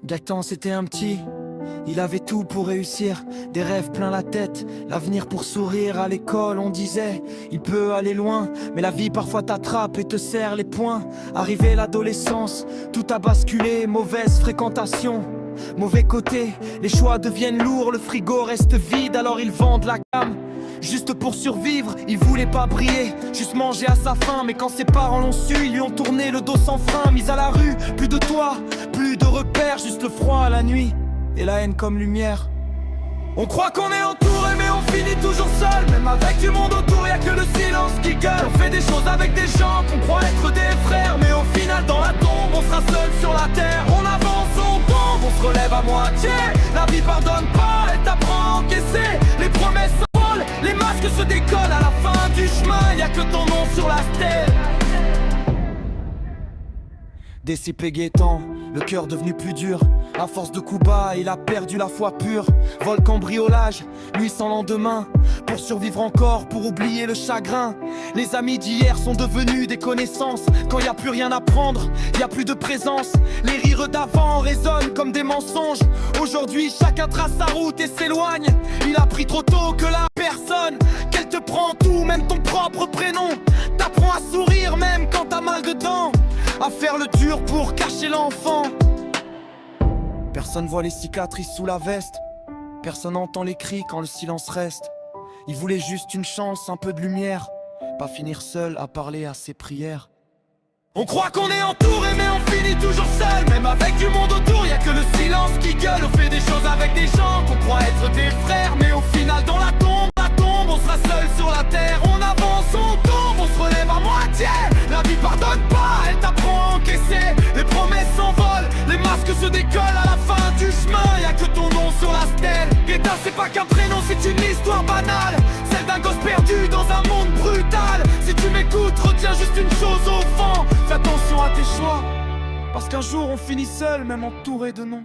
Gaëtan c'était un petit, il avait tout pour réussir, des rêves plein la tête, l'avenir pour sourire. À l'école on disait, il peut aller loin, mais la vie parfois t'attrape et te serre les poings. Arrivé l'adolescence, tout a basculé, mauvaise fréquentation, mauvais côté, les choix deviennent lourds, le frigo reste vide, alors ils vendent la gamme. Juste pour survivre, il voulait pas briller, juste manger à sa faim. Mais quand ses parents l'ont su, ils lui ont tourné le dos sans frein. Mis à la rue, plus de toit, plus de repères, juste le froid à la nuit et la haine comme lumière. On croit qu'on est entouré mais on finit toujours seul. Même avec du monde autour, y'a que le silence qui gueule. On fait des choses avec des gens qu'on croit être des frères, mais au final dans la tombe on sera seul sur la terre. On avance, on tombe, on se relève à moitié. La vie pardonne pas, elle t'apprend à encaisser. Les promesses s'envolent, les masques se décollent. À la fin du chemin, y'a que ton nom sur la stèle. Décipé Gaëtan, le cœur devenu plus dur. À force de coups bas, il a perdu la foi pure. Vol cambriolage, nuit sans lendemain. Pour survivre encore, pour oublier le chagrin. Les amis d'hier sont devenus des connaissances. Quand y a plus rien à prendre, y a plus de présence. Les rires d'avant résonnent comme des mensonges. Aujourd'hui chacun trace sa route et s'éloigne. Il a pris trop tôt que la personne qu'elle te prend tout, même ton propre prénom. T'apprends à sourire même quand t'as mal dedans, à faire le dur pour cacher l'enfant. Personne voit les cicatrices sous la veste, personne entend les cris quand le silence reste. Il voulait juste une chance, un peu de lumière, pas finir seul à parler à ses prières. On croit qu'on est entouré mais on finit toujours seul. Même avec du monde autour, y'a que le silence qui gueule. On fait des choses avec des gens qu'on croit être des frères, mais au final dans la tombe, on sera seul sur la terre. On avance, on tombe, on se relève à moitié. La vie pardonne pas, elle t'apprend à encaisser. Les promesses s'envolent, les masques se décollent. À la fin du chemin, y'a que ton nom sur la stèle. Gaëtan c'est pas qu'un prénom, c'est une histoire banale, celle d'un gosse perdu dans un monde brutal. Si tu m'écoutes, retiens juste une chose au fond: fais attention à tes choix, parce qu'un jour on finit seul, même entouré de noms.